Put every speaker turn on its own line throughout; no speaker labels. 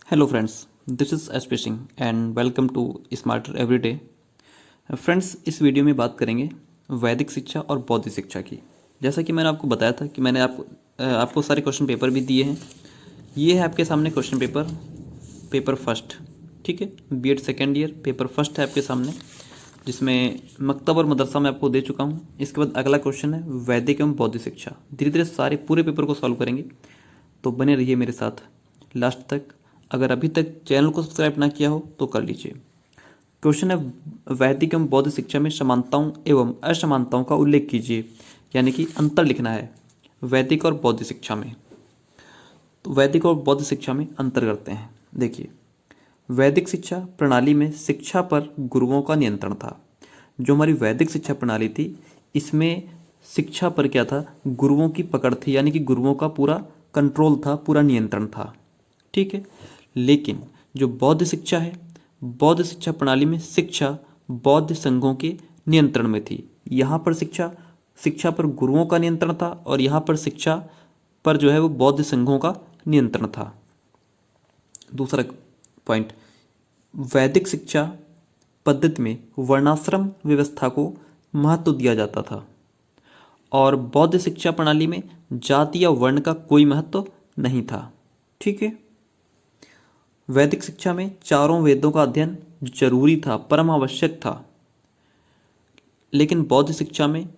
Hello friends, this is SP Singh and welcome to Smarter Everyday। Friends, इस video में बात करेंगे वैदिक शिक्षा और बौद्ध शिक्षा की। जैसा कि मैंने आपको बताया था कि मैंने आपको सारे क्वेश्चन पेपर भी दिए हैं। ये है आपके सामने क्वेश्चन पेपर फर्स्ट। ठीक है, BEd second year paper first है आपके सामने, जिसमें मकतब और मदरसा मैं आपको दे चुका हूँ। इसके बाद अगला क्वेश्चन है वैदिक एवं बौद्ध शिक्षा। धीरे धीरे सारे पूरे पेपर को सॉल्व करेंगे, तो बने रहिए मेरे साथ लास्ट तक। अगर अभी तक चैनल को सब्सक्राइब ना किया हो तो कर लीजिए। क्वेश्चन है वैदिक एवं बौद्ध शिक्षा में समानताओं एवं असमानताओं का उल्लेख कीजिए, यानी कि अंतर लिखना है वैदिक और बौद्ध शिक्षा में। तो वैदिक और बौद्ध शिक्षा में अंतर करते हैं। देखिए, वैदिक शिक्षा प्रणाली में शिक्षा पर गुरुओं का नियंत्रण था। जो हमारी वैदिक शिक्षा प्रणाली थी, इसमें शिक्षा पर क्या था, गुरुओं की पकड़ थी, यानी कि गुरुओं का पूरा कंट्रोल था, पूरा नियंत्रण था। ठीक है, लेकिन जो बौद्ध शिक्षा है, बौद्ध शिक्षा प्रणाली में शिक्षा बौद्ध संघों के नियंत्रण में थी। यहाँ पर शिक्षा पर गुरुओं का नियंत्रण था और यहाँ पर शिक्षा पर जो है वो बौद्ध संघों का नियंत्रण था। दूसरा पॉइंट, वैदिक शिक्षा पद्धति में वर्णाश्रम व्यवस्था को महत्व दिया जाता था और बौद्ध शिक्षा प्रणाली में जाति या वर्ण का कोई महत्व नहीं था। ठीक है, वैदिक शिक्षा में चारों वेदों का अध्ययन जरूरी था, परम आवश्यक था, लेकिन बौद्ध शिक्षा में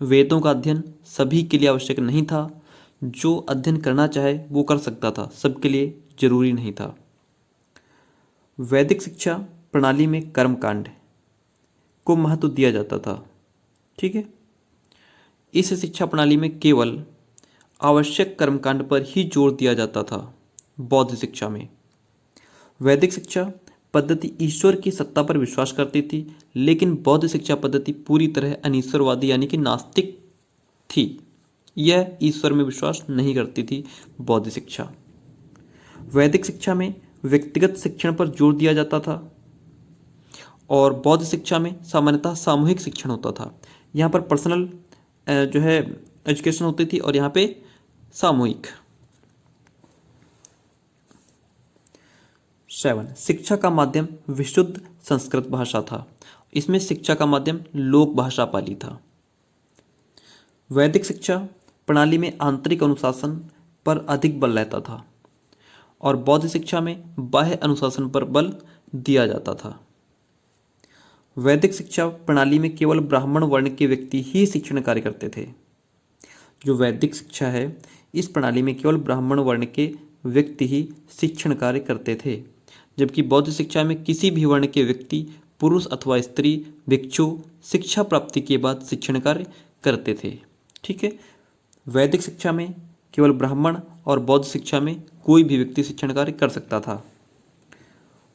वेदों का अध्ययन सभी के लिए आवश्यक नहीं था। जो अध्ययन करना चाहे वो कर सकता था, सबके लिए जरूरी नहीं था। वैदिक शिक्षा प्रणाली में कर्मकांड को महत्व दिया जाता था। ठीक है, इस शिक्षा प्रणाली में केवल आवश्यक कर्मकांड पर ही जोर दिया जाता था। बौद्ध शिक्षा में वैदिक शिक्षा पद्धति ईश्वर की सत्ता पर विश्वास करती थी, लेकिन बौद्ध शिक्षा पद्धति पूरी तरह अनीश्वरवादी यानी कि नास्तिक थी। यह ईश्वर में विश्वास नहीं करती थी बौद्ध शिक्षा। वैदिक शिक्षा में व्यक्तिगत शिक्षण पर जोर दिया जाता था और बौद्ध शिक्षा में सामान्यतः सामूहिक शिक्षण होता था। यहाँ पर पर्सनल जो है एजुकेशन होती थी और यहाँ पे सामूहिक। 7, शिक्षा का माध्यम विशुद्ध संस्कृत भाषा था। इसमें शिक्षा का माध्यम लोक भाषा पाली था। वैदिक शिक्षा प्रणाली में आंतरिक अनुशासन पर अधिक बल रहता था और बौद्ध शिक्षा में बाह्य अनुशासन पर बल दिया जाता था। वैदिक शिक्षा प्रणाली में केवल ब्राह्मण वर्ण के व्यक्ति ही शिक्षण कार्य करते थे। जो वैदिक शिक्षा है, इस प्रणाली में केवल ब्राह्मण वर्ण के व्यक्ति ही शिक्षण कार्य करते थे, जबकि बौद्ध शिक्षा में किसी भी वर्ण के व्यक्ति, पुरुष अथवा स्त्री, भिक्षु शिक्षा प्राप्ति के बाद शिक्षण कार्य करते थे। ठीक है, वैदिक शिक्षा में केवल ब्राह्मण और बौद्ध शिक्षा में कोई भी व्यक्ति शिक्षण कार्य कर सकता था।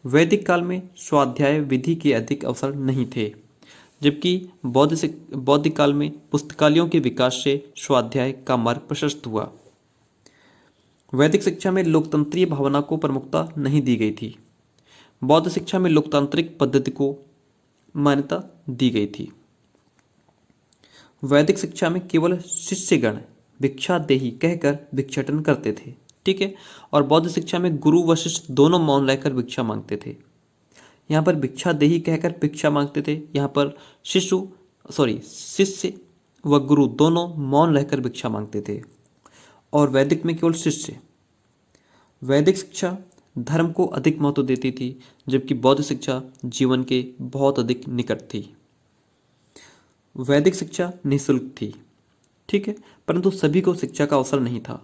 वैदिक काल में स्वाध्याय विधि के अधिक अवसर नहीं थे, जबकि बौद्ध काल में पुस्तकालयों के विकास से स्वाध्याय का मार्ग प्रशस्त हुआ। वैदिक शिक्षा में लोकतंत्रीय भावना को प्रमुखता नहीं दी गई थी। बौद्ध शिक्षा में लोकतांत्रिक पद्धति को मान्यता दी गई थी। वैदिक शिक्षा में केवल शिष्यगण भिक्षा देही कहकर भिक्षाटन करते थे। ठीक है, और बौद्ध शिक्षा में गुरु व शिष्य दोनों मौन रहकर भिक्षा मांगते थे। यहाँ पर भिक्षा देही कहकर भिक्षा मांगते थे, यहाँ पर शिष्य व गुरु दोनों मौन रहकर भिक्षा मांगते थे। और वैदिक में केवल शिष्य। वैदिक शिक्षा धर्म को अधिक महत्व देती थी, जबकि बौद्ध शिक्षा जीवन के बहुत अधिक निकट थी। वैदिक शिक्षा निःशुल्क थी, ठीक है, परंतु सभी को शिक्षा का अवसर नहीं था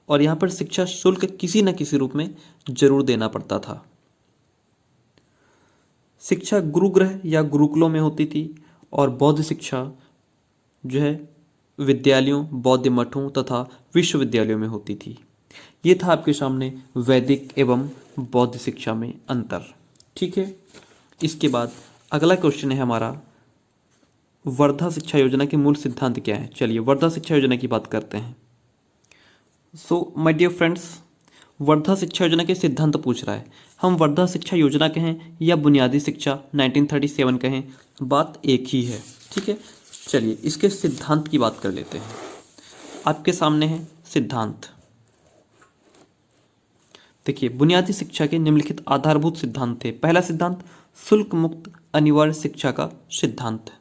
और यहाँ पर शिक्षा शुल्क किसी न किसी रूप में जरूर देना पड़ता था। शिक्षा गुरुगृह या गुरुकुलों में होती थी और बौद्ध शिक्षा जो है विद्यालयों, बौद्ध मठों तथा विश्वविद्यालयों में होती थी। ये था आपके सामने वैदिक एवं बौद्ध शिक्षा में अंतर। ठीक है, इसके बाद अगला क्वेश्चन है हमारा, वर्धा शिक्षा योजना के मूल सिद्धांत क्या है। चलिए वर्धा शिक्षा योजना की बात करते हैं। So my dear friends, Wardha शिक्षा योजना के सिद्धांत पूछ रहा है। हम वर्धा शिक्षा योजना कहें या बुनियादी शिक्षा 1937 कहें, बात एक ही है। ठीक है, चलिए इसके सिद्धांत की बात कर लेते हैं। आपके सामने है सिद्धांत। देखिए, बुनियादी शिक्षा के निम्नलिखित आधारभूत सिद्धांत थे। पहला सिद्धांत शुल्क मुक्त अनिवार्य शिक्षा का सिद्धांत।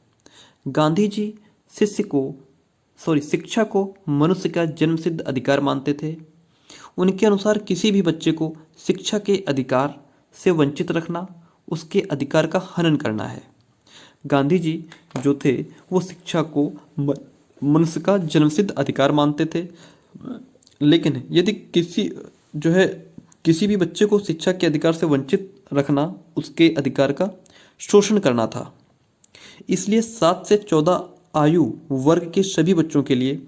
गांधी जी शिक्षा को मनुष्य का जन्मसिद्ध अधिकार मानते थे। उनके अनुसार किसी भी बच्चे को शिक्षा के अधिकार से वंचित रखना उसके अधिकार का हनन करना है। गांधी जी जो थे वो शिक्षा को मनुष्य का जन्मसिद्ध अधिकार मानते थे, लेकिन यदि किसी भी बच्चे को शिक्षा के अधिकार से वंचित रखना उसके अधिकार का शोषण करना था। इसलिए 7 से 14 आयु वर्ग के सभी बच्चों के लिए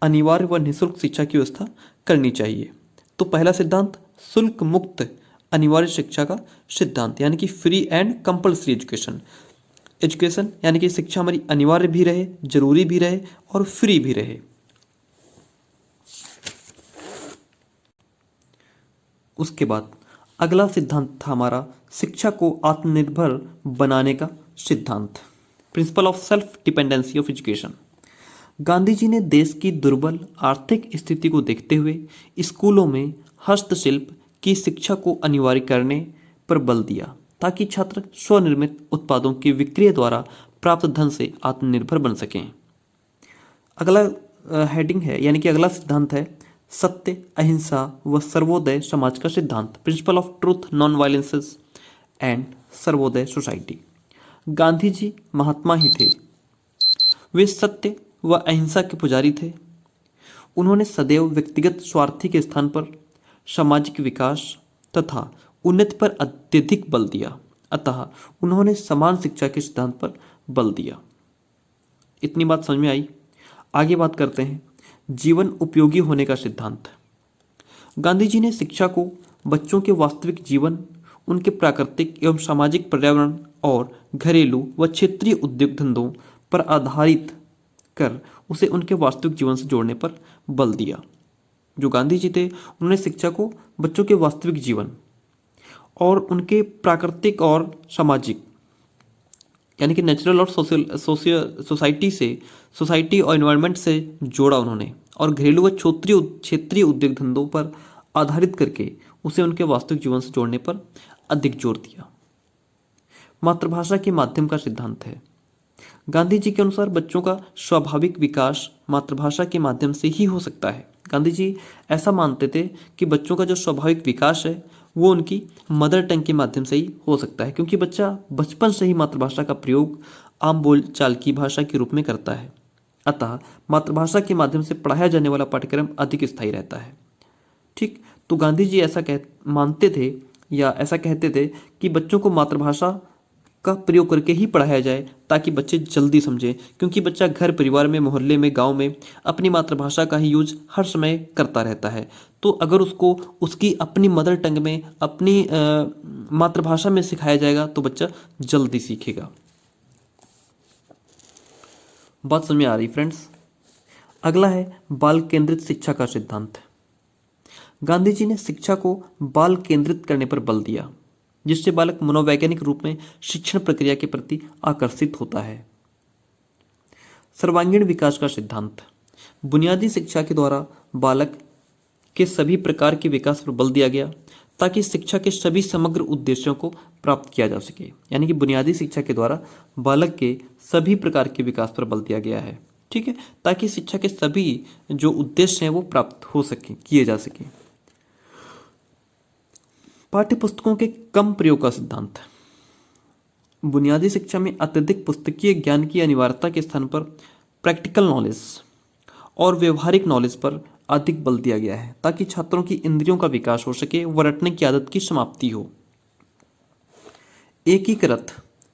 अनिवार्य व निःशुल्क शिक्षा की व्यवस्था करनी चाहिए। तो पहला सिद्धांत शुल्क मुक्त अनिवार्य शिक्षा का सिद्धांत, यानी कि फ्री एंड कंपल्सरी एजुकेशन यानी कि शिक्षा हमारी अनिवार्य भी रहे, जरूरी भी रहे और फ्री भी रहे। उसके बाद अगला सिद्धांत था हमारा शिक्षा को आत्मनिर्भर बनाने का सिद्धांत, principle of self dependency of education. Gandhi ji ने देश की दुर्बल आर्थिक स्थिति को देखते हुए स्कूलों में हस्तशिल्प की शिक्षा को अनिवार्य करने पर बल दिया ताकि छात्र स्वनिर्मित उत्पादों की विक्रय द्वारा प्राप्त धन से आत्मनिर्भर बन सकें। अगला हेडिंग है, यानी कि अगला सिद्धांत है सत्य, अहिंसा व सर्वोदय समाज का सिद्धांत, principle of truth, non violences and Sarvodaya society. Gandhi ji महात्मा ही थे, वे सत्य व अहिंसा के पुजारी थे। उन्होंने सदैव व्यक्तिगत स्वार्थी के स्थान पर सामाजिक विकास तथा उन्नति पर अत्यधिक बल दिया, अतः उन्होंने समान शिक्षा के सिद्धांत पर बल दिया। इतनी बात समझ में आई। आगे बात करते हैं जीवन उपयोगी होने का सिद्धांत। गांधी जी ने शिक्षा को बच्चों के वास्तविक जीवन, उनके प्राकृतिक एवं सामाजिक पर्यावरण और घरेलू व क्षेत्रीय उद्योग धंधों पर आधारित कर उसे उनके वास्तविक जीवन से जोड़ने पर बल दिया। जो गांधी जी थे उन्होंने शिक्षा को बच्चों के वास्तविक जीवन और उनके प्राकृतिक और सामाजिक यानी कि नेचुरल और सोसाइटी और एनवायरनमेंट से जोड़ा उन्होंने, और घरेलू व क्षेत्रीय उद्योग धंधों पर आधारित करके उसे उनके वास्तविक जीवन से जोड़ने पर अधिक जोर दिया। मातृभाषा के माध्यम का सिद्धांत है। गांधी जी के अनुसार बच्चों का स्वाभाविक विकास मातृभाषा के माध्यम से ही हो सकता है। गांधी जी ऐसा मानते थे कि बच्चों का जो स्वाभाविक विकास है वो उनकी मदर टंग के माध्यम से ही हो सकता है, क्योंकि बच्चा बचपन से ही मातृभाषा का प्रयोग आम बोलचाल की भाषा के रूप में करता है। अतः मातृभाषा के माध्यम से पढ़ाया जाने वाला पाठ्यक्रम अधिक स्थायी रहता है। ठीक, तो गांधी जी ऐसा मानते थे या ऐसा कहते थे कि बच्चों को मातृभाषा का प्रयोग करके ही पढ़ाया जाए ताकि बच्चे जल्दी समझें, क्योंकि बच्चा घर परिवार में, मोहल्ले में, गांव में अपनी मातृभाषा का ही यूज हर समय करता रहता है। तो अगर उसको उसकी अपनी मदर टंग में, अपनी मातृभाषा में सिखाया जाएगा तो बच्चा जल्दी सीखेगा। बात समझ में आ रही फ्रेंड्स? अगला है बाल केंद्रित शिक्षा का सिद्धांत। गांधी जी ने शिक्षा को बाल केंद्रित करने पर बल दिया, जिससे बालक मनोवैज्ञानिक रूप में शिक्षण प्रक्रिया के प्रति आकर्षित होता है। सर्वांगीण विकास का सिद्धांत। बुनियादी शिक्षा के द्वारा बालक के सभी प्रकार के विकास पर बल दिया गया ताकि शिक्षा के सभी समग्र उद्देश्यों को प्राप्त किया जा सके। यानी कि बुनियादी शिक्षा के द्वारा बालक के सभी प्रकार के विकास पर बल दिया गया है, ठीक है, ताकि शिक्षा के सभी जो उद्देश्य हैं वो प्राप्त हो सके, किए जा सके। पाठ्य पुस्तकों के कम प्रयोग का सिद्धांत। बुनियादी शिक्षा में अत्यधिक पुस्तकीय ज्ञान की अनिवार्यता के स्थान पर प्रैक्टिकल नॉलेज और व्यवहारिक नॉलेज पर अधिक बल दिया गया है ताकि छात्रों की इंद्रियों का विकास हो सके व रटने की आदत की समाप्ति हो। एकीकृत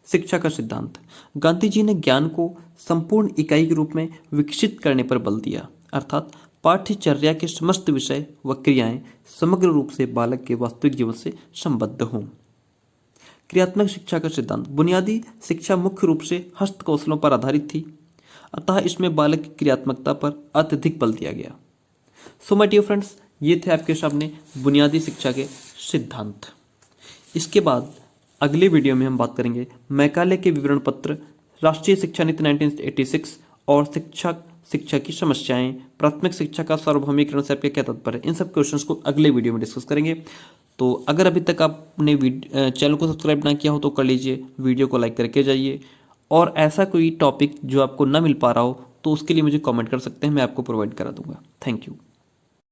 शिक्षा का सिद्धांत। गांधी जी ने ज्ञान को संपूर्ण इकाई के रूप में विकसित करने पर बल दिया, अर्थात पाठ्यचर्या के समस्त विषय व क्रियाएं समग्र रूप से बालक के वास्तविक जीवन से संबद्ध हों। क्रियात्मक शिक्षा का सिद्धांत। बुनियादी शिक्षा मुख्य रूप से हस्तकौशलों पर आधारित थी, अतः इसमें बालक की क्रियात्मकता पर अत्यधिक बल दिया गया। सो माय डियर फ्रेंड्स, ये थे आपके सामने बुनियादी शिक्षा के सिद्धांत। इसके बाद अगले वीडियो में हम बात करेंगे मैकाले के विवरण पत्र, राष्ट्रीय शिक्षा नीति 1986 और शिक्षा की समस्याएं, प्राथमिक शिक्षा का सार्वभौमिकरण से आपके क्या तात्पर्य है, इन सब क्वेश्चंस को अगले वीडियो में डिस्कस करेंगे। तो अगर अभी तक आपने चैनल को सब्सक्राइब ना किया हो तो कर लीजिए, वीडियो को लाइक करके जाइए। और ऐसा कोई टॉपिक जो आपको ना मिल पा रहा हो तो उसके लिए मुझे कमेंट कर सकते हैं, मैं आपको प्रोवाइड करा दूंगा। Thank you.